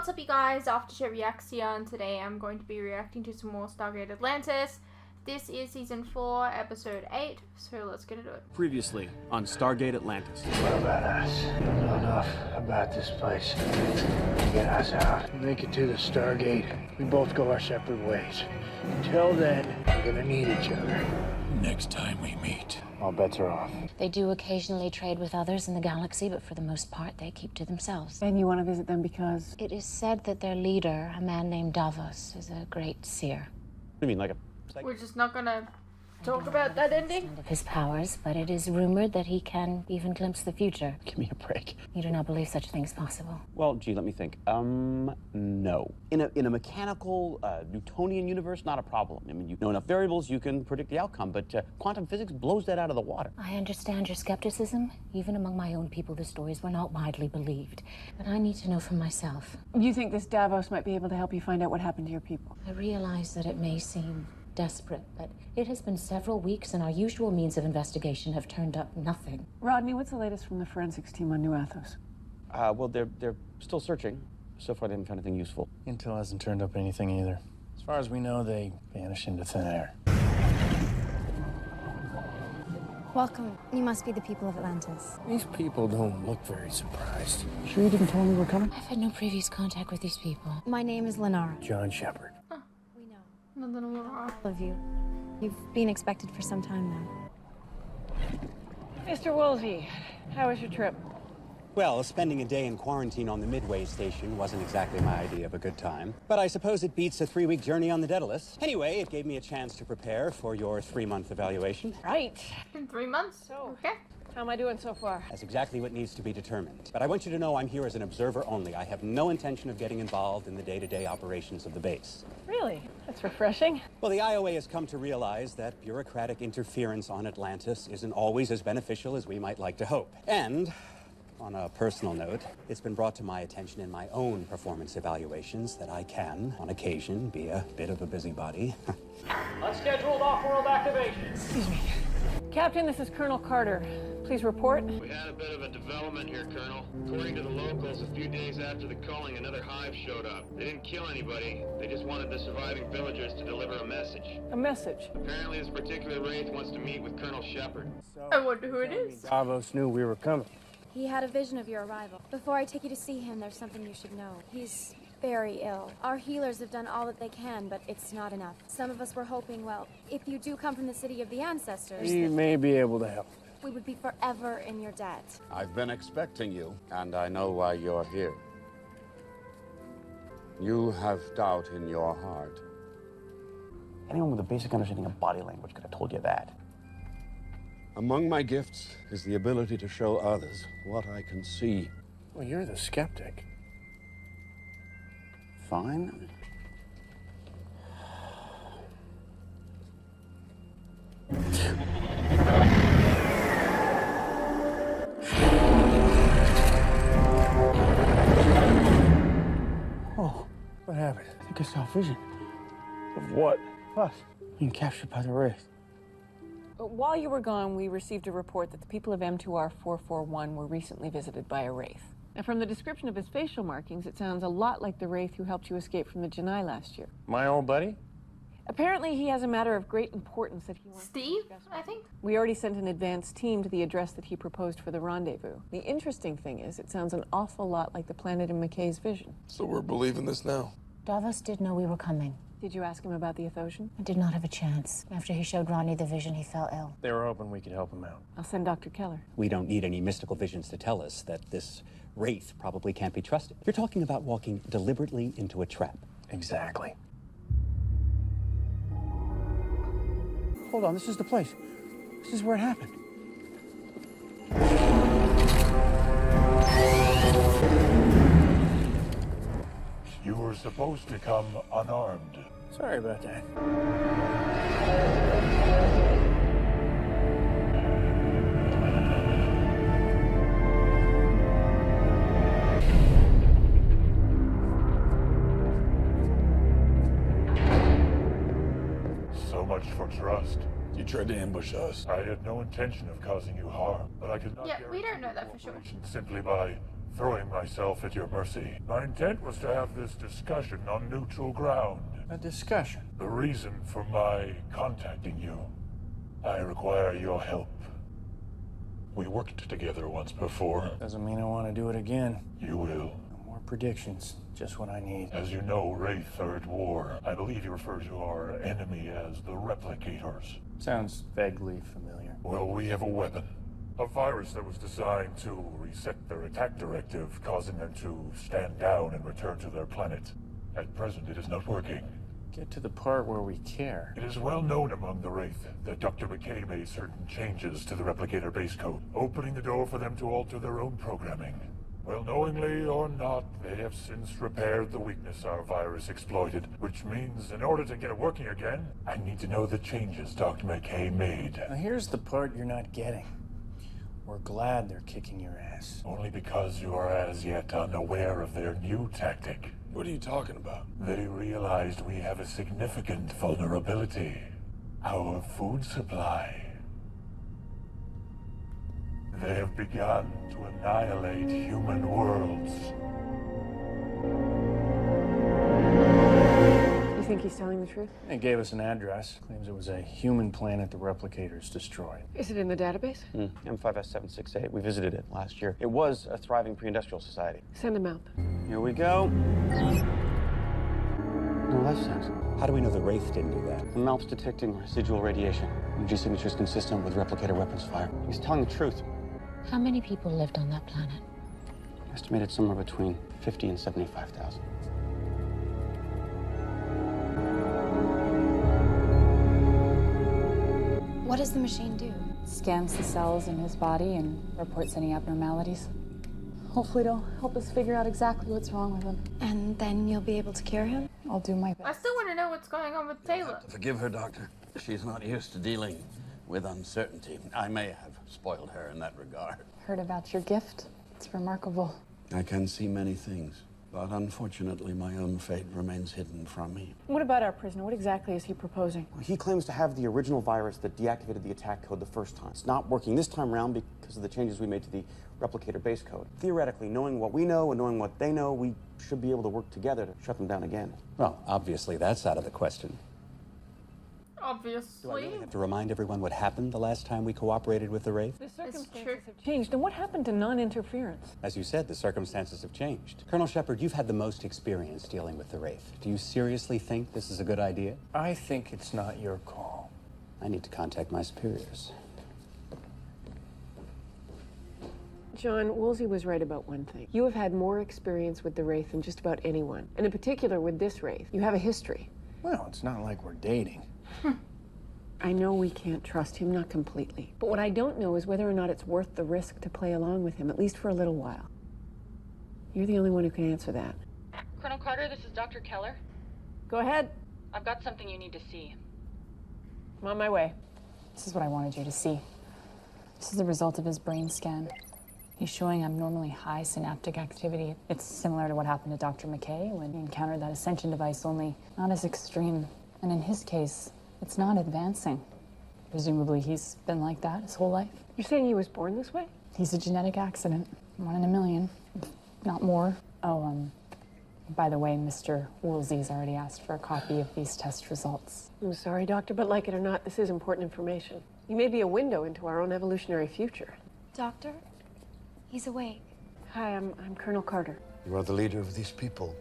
what's up you guys, Aftershow Reacts here, and today I'm going to be reacting to some more Stargate Atlantis. This is Season 4, Episode 8, so let's get into it. Previously on Stargate Atlantis. What about us? You know enough about this place to get us out. Make it to the Stargate. We both go our separate ways. Until then, we're gonna need each other. Next time we meet, all bets are off. They do occasionally trade with others in the galaxy, but for the most part, they keep to themselves. And you want to visit them because? It is said that their leader, a man named Davos, is a great seer. What do you mean, like a... We're just not gonna talk about that ending? Of his powers, but it is rumored that he can even glimpse the future. Give me a break. You do not believe such a thing is possible? Well, gee, let me think. No. In a mechanical, Newtonian universe, not a problem. I mean, you know enough variables, you can predict the outcome, but quantum physics blows that out of the water. I understand your skepticism. Even among my own people, the stories were not widely believed. But I need to know for myself. You think this Davos might be able to help you find out what happened to your people? I realize that it may seem desperate, but it has been several weeks and our usual means of investigation have turned up nothing. Rodney, what's the latest from the forensics team on New Athos? Well, they're still searching. So far, they haven't found anything useful. Intel hasn't turned up anything either. As far as we know, they vanished into thin air. Welcome. You must be the people of Atlantis. These people don't look very surprised. Sure you didn't tell me we were coming? I've had no previous contact with these people. My name is Lenara. John Sheppard. We know Nothing wrong. all of you. You've been expected for some time now. Mr. Woolsey, how was your trip? Well, spending a day in quarantine on the Midway station wasn't exactly my idea of a good time. But I suppose it beats a 3-week journey on the Daedalus. Anyway, it gave me a chance to prepare for your 3-month evaluation. Right. In 3 months? So, okay. how am I doing so far? That's exactly what needs to be determined. But I want you to know I'm here as an observer only. I have no intention of getting involved in the day-to-day operations of the base. Really? That's refreshing. Well, the IOA has come to realize that bureaucratic interference on Atlantis isn't always as beneficial as we might like to hope. And on a personal note, it's been brought to my attention in my own performance evaluations that I can, on occasion, be a bit of a busybody. Unscheduled off-world activation. Excuse me. Captain, this is Colonel Carter. Please report. We had a bit of a development here, Colonel. According to the locals, a few days after the culling, another hive showed up. They didn't kill anybody. They just wanted the surviving villagers to deliver a message. A message. Apparently, this particular Wraith wants to meet with Colonel Sheppard. I wonder who it is. Davos knew we were coming. He had a vision of your arrival. Before I take you to see him, there's something you should know. He's very ill. Our healers have done all that they can, but it's not enough. Some of us were hoping, well, if you do come from the city of the ancestors, We may be able to help. we would be forever in your debt. I've been expecting you, and I know why you're here. You have doubt in your heart. Anyone with a basic understanding of body language could have told you that. Among my gifts is the ability to show others what I can see. Well, you're the skeptic. Fine. Oh, what happened? I think I saw a vision. Of what? Us. Being captured by the Wraith. While you were gone, we received a report that the people of M2R441 were recently visited by a Wraith. And from the description of his facial markings, it sounds a lot like the Wraith who helped you escape from the Janai last year. My old buddy? Apparently, he has a matter of great importance that he wants Steve, to discuss. I think? We already sent an advance team to the address that he proposed for the rendezvous. The interesting thing is, it sounds an awful lot like the planet in McKay's vision. So we're believing this now? Davos did know we were coming. Did you ask him about the Athosian? I did not have a chance. After he showed Ronnie the vision, he fell ill. They were hoping we could help him out. I'll send Dr. Keller. We don't need any mystical visions to tell us that this Wraith probably can't be trusted. You're talking about walking deliberately into a trap. Exactly. Hold on, this is the place. This is where it happened. You were supposed to come unarmed. Sorry about that. So much for trust. You tried to ambush us. I had no intention of causing you harm, but I could not Yeah, we guarantee don't know that for sure. cooperation simply by throwing myself at your mercy. My intent was to have this discussion on neutral ground. A discussion? The reason for my contacting you. I require your help. We worked together once before. Doesn't mean I want to do it again. You will. No more predictions. Just what I need. As you know, Wraith are at war. I believe you refer to our enemy as the Replicators. Sounds vaguely familiar. Well, we have a weapon. A virus that was designed to reset their attack directive, causing them to stand down and return to their planet. At present, it is not working. Get to the part where we care. It is well known among the Wraith that Dr. McKay made certain changes to the Replicator base code, opening the door for them to alter their own programming. Well, knowingly or not, they have since repaired the weakness our virus exploited, which means in order to get it working again, I need to know the changes Dr. McKay made. Now here's the part you're not getting. We're glad they're kicking your ass. Only because you are as yet unaware of their new tactic. What are you talking about? They realized we have a significant vulnerability. Our food supply. They have begun to annihilate human worlds. You think he's telling the truth? He gave us an address. Claims it was a human planet the replicators destroyed. Is it in the database? M5S768. We visited it last year. It was a thriving pre-industrial society. Send him out. Here we go. No life signs. How do we know the Wraith didn't do that? The MALP's detecting residual radiation. Energy signature's consistent with replicator weapons fire. He's telling the truth. How many people lived on that planet? Estimated somewhere between 50 and 75,000. What does the machine do? Scans the cells in his body and reports any abnormalities. Hopefully it'll help us figure out exactly what's wrong with him. And then you'll be able to cure him? I'll do my best. I still want to know what's going on with Taylor. Forgive her, Doctor. She's not used to dealing with uncertainty. I may have spoiled her in that regard. Heard about your gift. It's remarkable. I can see many things, but unfortunately my own fate remains hidden from me. What about our prisoner? What exactly is he proposing? He claims to have the original virus that deactivated the attack code the first time. It's not working this time around because of the changes we made to the replicator base code. Theoretically, knowing what we know and knowing what they know, we should be able to work together to shut them down again. Well, obviously that's out of the question. Do I Obviously. really have to remind everyone what happened the last time we cooperated with the Wraith? The circumstances have changed. And what happened to non-interference? As you said, the circumstances have changed. Colonel Sheppard, you've had the most experience dealing with the Wraith. Do you seriously think this is a good idea? I think it's not your call. I need to contact my superiors. John, Woolsey was right about one thing. You have had more experience with the Wraith than just about anyone. And in particular with this Wraith. You have a history. Well, it's not like we're dating. I know we can't trust him, not completely. But what I don't know is whether or not it's worth the risk to play along with him, at least for a little while. You're the only one who can answer that. Colonel Carter, this is Dr. Keller. Go ahead. I've got something you need to see. I'm on my way. This is what I wanted you to see. This is the result of his brain scan. He's showing abnormally high synaptic activity. It's similar to what happened to Dr. McKay when he encountered that ascension device, only not as extreme. And in his case, it's not advancing. Presumably he's been like that his whole life. You're saying he was born this way? He's a genetic accident. 1 in a million, if not more. Oh, by the way, Mr. Woolsey's already asked for a copy of these test results. I'm sorry, Doctor, but like it or not, this is important information. You may be a window into our own evolutionary future. Doctor? He's awake. Hi, I'm Colonel Carter. You are the leader of these people.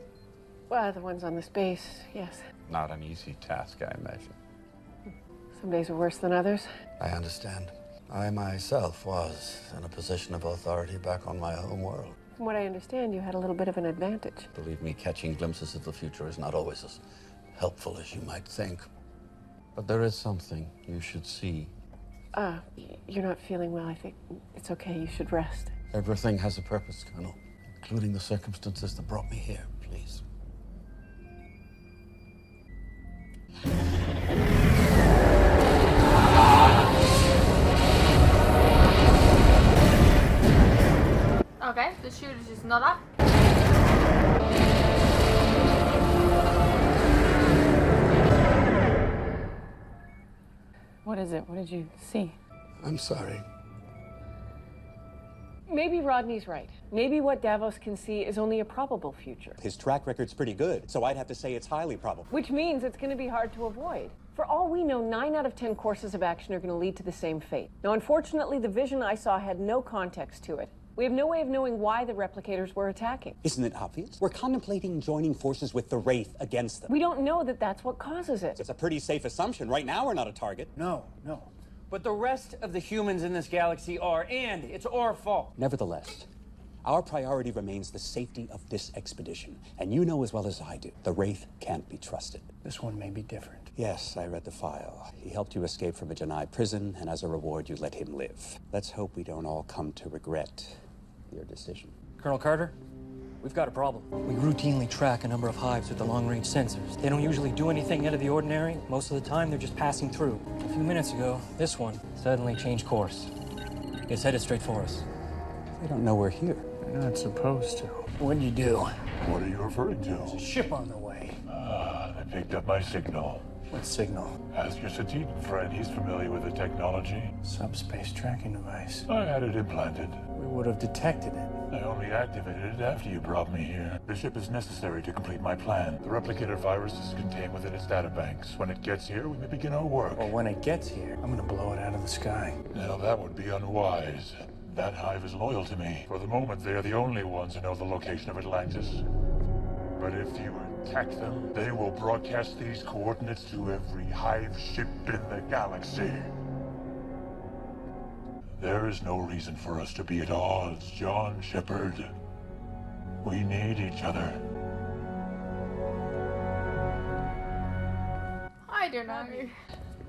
Well, the ones on this base, yes. Not an easy task, I imagine. Some days are worse than others. I understand. I myself was in a position of authority back on my home world. From what I understand, you had a little bit of an advantage. Believe me, catching glimpses of the future is not always as helpful as you might think. But there is something you should see. You're not feeling well. I think it's okay. You should rest. Everything has a purpose, Colonel, including the circumstances that brought me here, please. Okay, the shooter's just not up. What is it? What did you see? I'm sorry. Maybe Rodney's right. Maybe what Davos can see is only a probable future. His track record's pretty good, so I'd have to say it's highly probable. Which means it's going to be hard to avoid. For all we know, 9 out of 10 courses of action are going to lead to the same fate. Now, unfortunately, the vision I saw had no context to it. We have no way of knowing why the replicators were attacking. Isn't it obvious? We're contemplating joining forces with the Wraith against them. We don't know that that's what causes it. It's a pretty safe assumption. Right now, we're not a target. No. But the rest of the humans in this galaxy are, and it's our fault. Nevertheless, our priority remains the safety of this expedition. And you know as well as I do, the Wraith can't be trusted. This one may be different. Yes, I read the file. He helped you escape from a Janai prison, and as a reward, you let him live. Let's hope we don't all come to regret your decision. Colonel Carter, we've got a problem. We routinely track a number of hives with the long-range sensors. They don't usually do anything out of the ordinary. Most of the time, they're just passing through. A few minutes ago, this one suddenly changed course. It's headed straight for us. They don't know we're here. You're not supposed to. What'd you do? What are you referring to? There's a ship on the way. They picked up my signal. What signal? Ask your Satitan friend. He's familiar with the technology. Subspace tracking device. I had it implanted. We would have detected it. I only activated it after you brought me here. The ship is necessary to complete my plan. The replicator virus is contained within its databanks. When it gets here, we may begin our work. Well, when it gets here, I'm gonna blow it out of the sky. Now, that would be unwise. That hive is loyal to me. For the moment, they are the only ones who know the location of Atlantis. But if you attack them, they will broadcast these coordinates to every hive ship in the galaxy. There is no reason for us to be at odds, John Sheppard. We need each other. I don't know.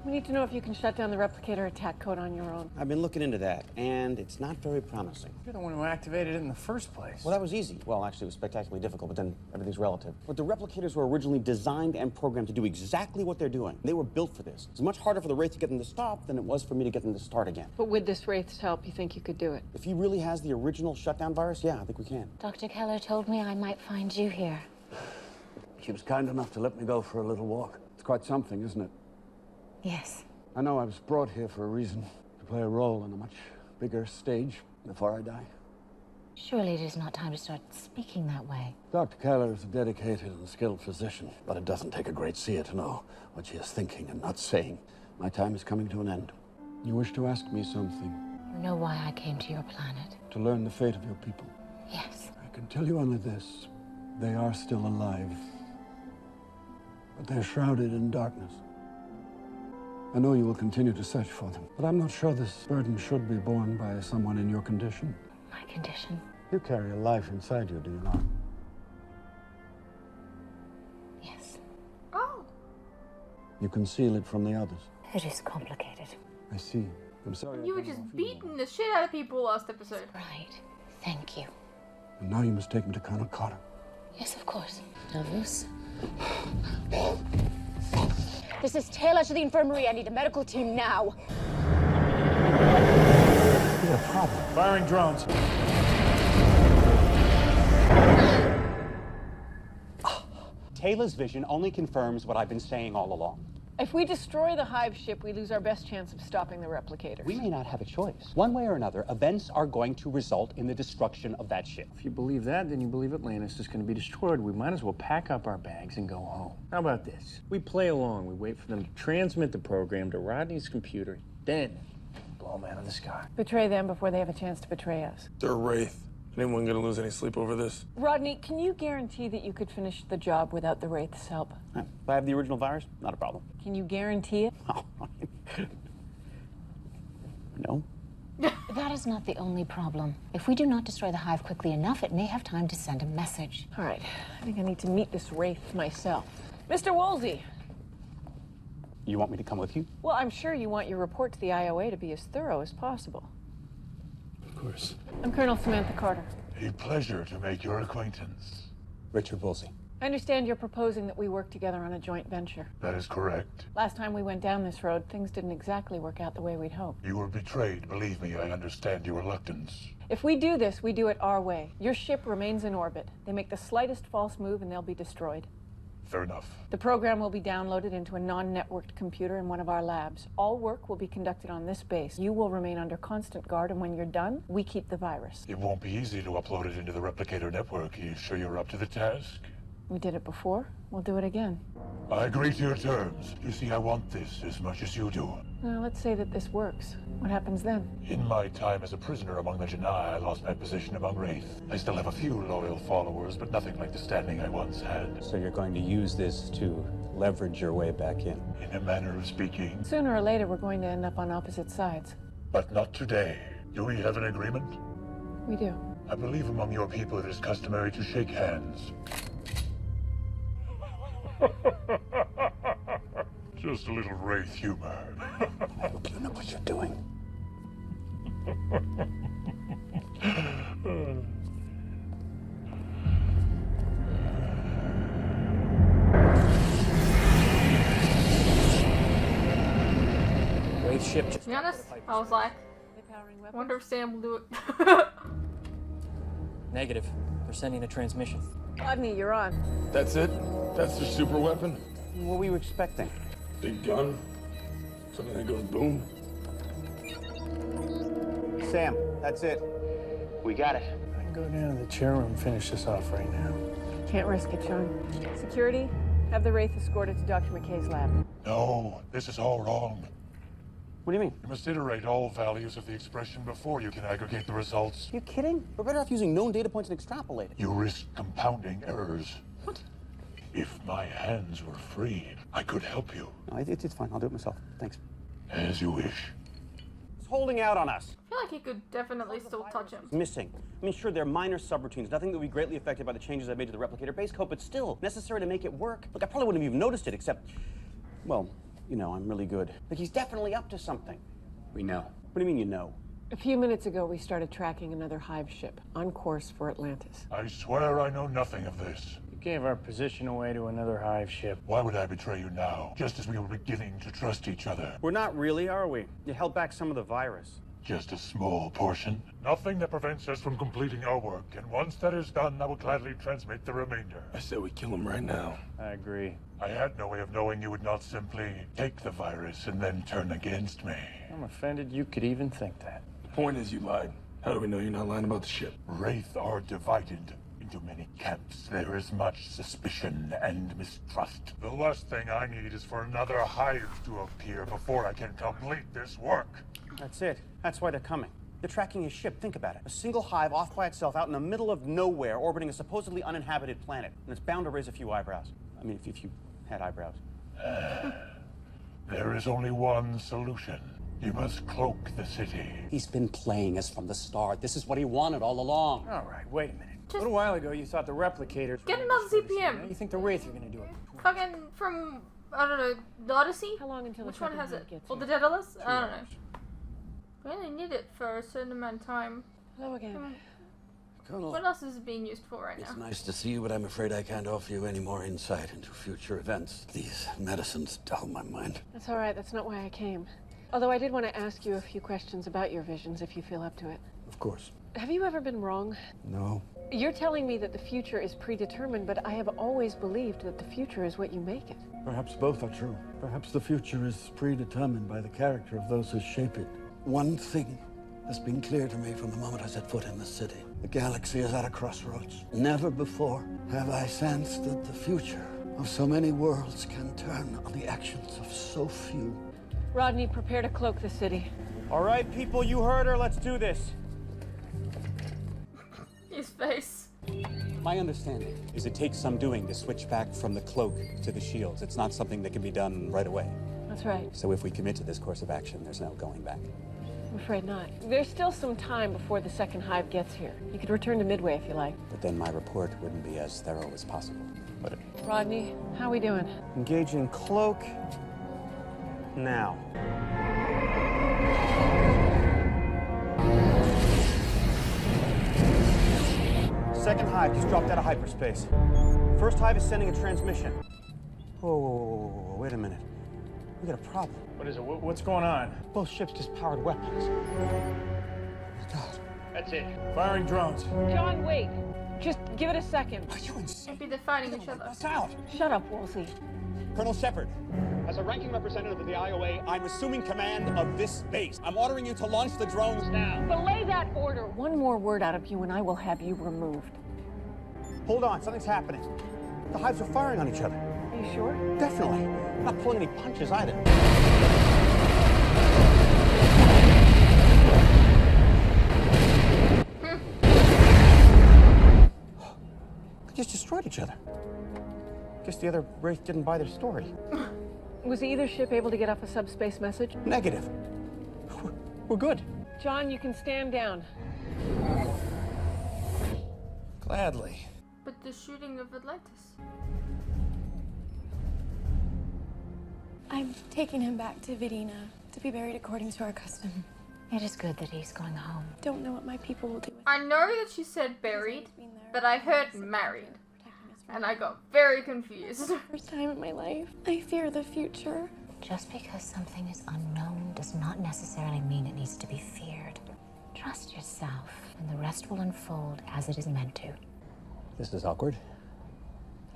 We need to know if you can shut down the replicator attack code on your own. I've been looking into that, and it's not very promising. You're the one who activated it in the first place. Well, that was easy. Well, actually, it was spectacularly difficult, but then everything's relative. But the replicators were originally designed and programmed to do exactly what they're doing. They were built for this. It's much harder for the Wraith to get them to stop than it was for me to get them to start again. But with this Wraith's help, you think you could do it? If he really has the original shutdown virus, yeah, I think we can. Dr. Keller told me I might find you here. She was kind enough to let me go for a little walk. It's quite something, isn't it? Yes. I know I was brought here for a reason, to play a role on a much bigger stage before I die. Surely it is not time to start speaking that way. Dr. Keller is a dedicated and skilled physician. But it doesn't take a great seer to know what she is thinking and not saying. My time is coming to an end. You wish to ask me something? You know why I came to your planet? To learn the fate of your people. Yes. I can tell you only this. They are still alive. But they're shrouded in darkness. I know you will continue to search for them, but I'm not sure this burden should be borne by someone in your condition. My condition? You carry a life inside you, do you not? Yes. Oh. You conceal it from the others. It is complicated. I see. I'm sorry. You were just beating the shit out of people last episode. Right. Thank you. And now you must take me to Colonel Carter. Yes, of course. Davos. This is Taylor to the infirmary. I need a medical team now. We got a problem. Firing drones. Taylor's vision only confirms what I've been saying all along. If we destroy the hive ship, we lose our best chance of stopping the replicators. We may not have a choice. One way or another, events are going to result in the destruction of that ship. If you believe that, then you believe Atlantis is going to be destroyed. We might as well pack up our bags and go home. How about this? We play along. We wait for them to transmit the program to Rodney's computer. Then, blow them out of the sky. Betray them before they have a chance to betray us. They're Wraith. Anyone gonna lose any sleep over this? Rodney, can you guarantee that you could finish the job without the Wraith's help? If I have the original virus, not a problem. Can you guarantee it? No. That is not the only problem. If we do not destroy the hive quickly enough, it may have time to send a message. All right. I think I need to meet this Wraith myself. Mr. Woolsey! You want me to come with you? Well, I'm sure you want your report to the IOA to be as thorough as possible. Of course. I'm Colonel Samantha Carter. A pleasure to make your acquaintance. Richard Woolsey. I understand you're proposing that we work together on a joint venture. That is correct. Last time we went down this road, things didn't exactly work out the way we'd hoped. You were betrayed. Believe me, I understand your reluctance. If we do this, we do it our way. Your ship remains in orbit. They make the slightest false move and they'll be destroyed. Fair enough. The program will be downloaded into a non-networked computer in one of our labs. All work will be conducted on this base. You will remain under constant guard, and when you're done, we keep the virus. It won't be easy to upload it into the replicator network. Are you sure you're up to the task? We did it before. We'll do it again. I agree to your terms. You see, I want this as much as you do. Now, let's say that this works. What happens then? In my time as a prisoner among the Janai, I lost my position among Wraith. I still have a few loyal followers, but nothing like the standing I once had. So you're going to use this to leverage your way back in? In a manner of speaking. Sooner or later, we're going to end up on opposite sides. But not today. Do we have an agreement? We do. I believe among your people it is customary to shake hands. Just a little Wraith humor. I hope you know what you're doing. Wraith ship just... To be honest, I was like, I wonder if Sam will do it. Negative. They're sending a transmission. Rodney, you're on. That's it? That's the super weapon? What were you expecting? Big gun? Something that goes boom? Sam, that's it. We got it. I can go down to the chair room and finish this off right now. Can't risk it, Sean. Security, have the Wraith escorted to Dr. McKay's lab. No, this is all wrong. What do you mean? You must iterate all values of the expression before you can aggregate the results. You kidding? We're better off using known data points and extrapolating. You risk compounding errors. What? If my hands were free, I could help you. No, it's fine. I'll do it myself. Thanks. As you wish. It's holding out on us. I feel like he could definitely still touch him. Missing. I mean, sure, they're minor subroutines, nothing that would be greatly affected by the changes I made to the replicator base code, but still necessary to make it work. Look, I probably wouldn't have even noticed it, except, well, you know, I'm really good. Like, he's definitely up to something. We know. What do you mean you know? A few minutes ago, we started tracking another hive ship on course for Atlantis. I swear I know nothing of this. You gave our position away to another hive ship. Why would I betray you now, just as we were beginning to trust each other? We're not really, are we? You held back some of the virus. Just a small portion. Nothing that prevents us from completing our work, and once that is done, I will gladly transmit the remainder. I said we kill him right now. I agree. I had no way of knowing you would not simply take the virus and then turn against me. I'm offended you could even think that. The point is you lied. How do we know you're not lying about the ship? Wraith are divided into many camps. There is much suspicion and mistrust. The last thing I need is for another hive to appear before I can complete this work. That's it. That's why they're coming. They're tracking his ship. Think about it. A single hive off by itself out in the middle of nowhere, orbiting a supposedly uninhabited planet. And it's bound to raise a few eyebrows. I mean, if you had eyebrows. There is only one solution. You must cloak the city. He's been playing us from the start. This is what he wanted all along. All right, wait a minute. A little while ago, you thought the replicators... Get another CPM. Now you think the Wraith are going to do it. Fucking from, I don't know, the Odyssey? How long until Which the one second has hive it? gets Or the here? Daedalus? I don't know. We only need it for a certain amount of time. Hello again. Colonel, What else is it being used for right it's now? nice to see you, but I'm afraid I can't offer you any more insight into future events. These medicines dull my mind. That's all right. That's not why I came. Although I did want to ask you a few questions about your visions, if you feel up to it. Of course. Have you ever been wrong? No. You're telling me that the future is predetermined, but I have always believed that the future is what you make it. Perhaps both are true. Perhaps the future is predetermined by the character of those who shape it. One thing has been clear to me from the moment I set foot in the city. The galaxy is at a crossroads. Never before have I sensed that the future of so many worlds can turn on the actions of so few. Rodney, prepare to cloak the city. All right, people, you heard her. Let's do this. His face. My understanding is it takes some doing to switch back from the cloak to the shields. It's not something that can be done right away. That's right. So if we commit to this course of action, there's no going back. I'm afraid not. There's still some time before the second hive gets here. You could return to Midway if you like. But then my report wouldn't be as thorough as possible. Would it? Rodney, how we doing? Engaging cloak. Now. Second hive just dropped out of hyperspace. First hive is sending a transmission. Whoa, wait a minute. We got a problem. What is it? What's going on? Both ships just powered weapons. Oh my God. That's it. Firing drones. John, wait. Just give it a second. Are you insane? Maybe they're fighting each other. Us out. Shut up, Wolsey. Colonel Sheppard, as a ranking representative of the IOA, I'm assuming command of this base. I'm ordering you to launch the drones now. Belay that order. One more word out of you and I will have you removed. Hold on, something's happening. The hives are firing on each other. Are you sure? Definitely. I'm not pulling any punches either. They just destroyed each other. Guess the other Wraith didn't buy their story. Was either ship able to get off a subspace message? Negative. We're good. John, you can stand down. Gladly. But the shooting of Atlantis. I'm taking him back to Vidina to be buried according to our custom. It is good that he's going home. Don't know what my people will do with I know that she said buried, but I heard married. And I got very confused. First time in my life. I fear the future. Just because something is unknown does not necessarily mean it needs to be feared. Trust yourself, and the rest will unfold as it is meant to. This is awkward.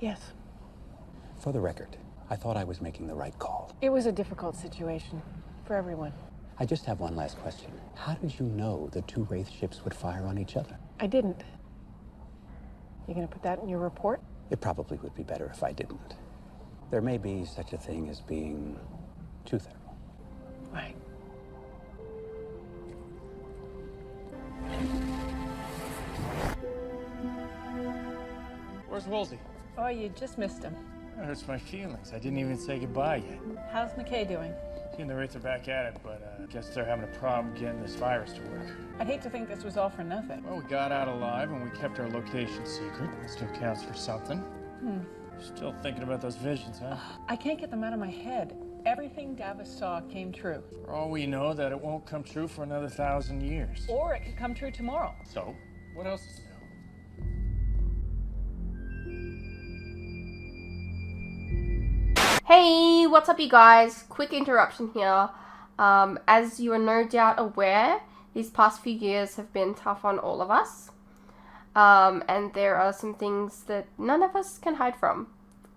Yes. For the record, I thought I was making the right call. It was a difficult situation for everyone. I just have one last question. How did you know the two Wraith ships would fire on each other? I didn't. You gonna put that in your report? It probably would be better if I didn't. There may be such a thing as being too thorough. Right. Where's Wolsey? Oh, you just missed him. That hurts my feelings. I didn't even say goodbye yet. How's McKay doing? He and the Wraiths are back at it, but I guess they're having a problem getting this virus to work. I'd hate to think this was all for nothing. Well, we got out alive and we kept our location secret. That still counts for something. Still thinking about those visions, huh? I can't get them out of my head. Everything Davis saw came true. For all we know, that it won't come true for another 1,000 years. Or it could come true tomorrow. So, what else is new? Hey, what's up you guys? Quick interruption here. As you are no doubt aware, these past few years have been tough on all of us. And there are some things that none of us can hide from.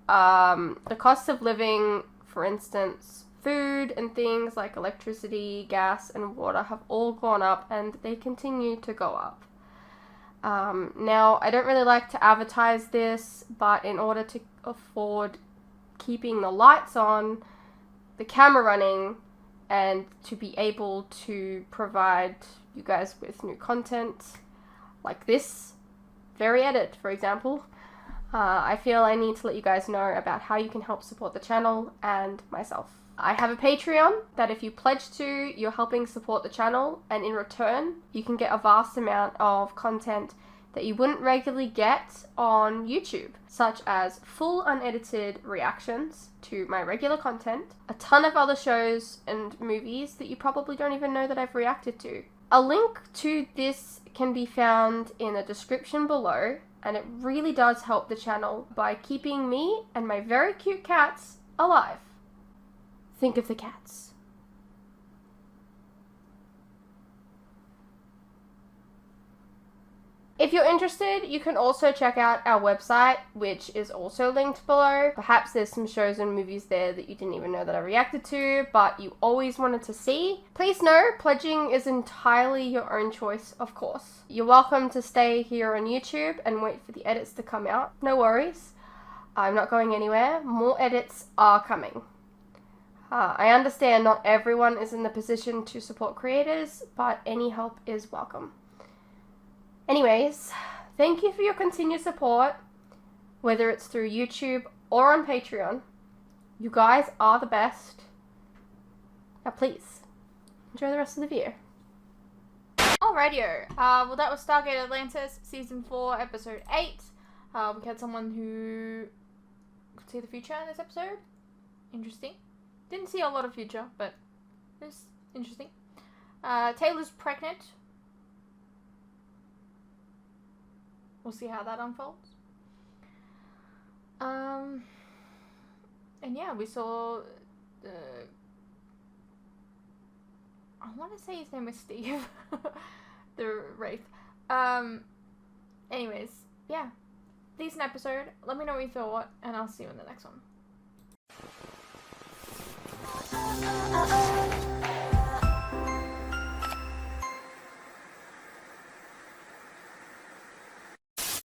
The cost of living, for instance, food and things like electricity, gas, and water have all gone up and they continue to go up. Now, I don't really like to advertise this, but in order to afford keeping the lights on, the camera running, and to be able to provide you guys with new content like this very edit, for example, I feel I need to let you guys know about how you can help support the channel and myself. I have a Patreon that if you pledge to, you're helping support the channel, and in return you can get a vast amount of content that you wouldn't regularly get on YouTube, such as full unedited reactions to my regular content, a ton of other shows and movies that you probably don't even know that I've reacted to. A link to this can be found in the description below, and it really does help the channel by keeping me and my very cute cats alive. Think of the cats. If you're interested, you can also check out our website, which is also linked below. Perhaps there's some shows and movies there that you didn't even know that I reacted to, but you always wanted to see. Please know, pledging is entirely your own choice, of course. You're welcome to stay here on YouTube and wait for the edits to come out. No worries. I'm not going anywhere. More edits are coming. I understand not everyone is in the position to support creators, but any help is welcome. Anyways, thank you for your continued support, whether it's through YouTube or on Patreon. You guys are the best. Now please, enjoy the rest of the video. Alrighty, well that was Stargate Atlantis, Season 4, Episode 8. We had someone who could see the future in this episode. Interesting. Didn't see a lot of future, but it was interesting. Taylor's pregnant. We'll see how that unfolds. And yeah, we saw I want to say his name was Steve. the Wraith. Anyways, yeah. Decent episode. Let me know what you thought, and I'll see you in the next one.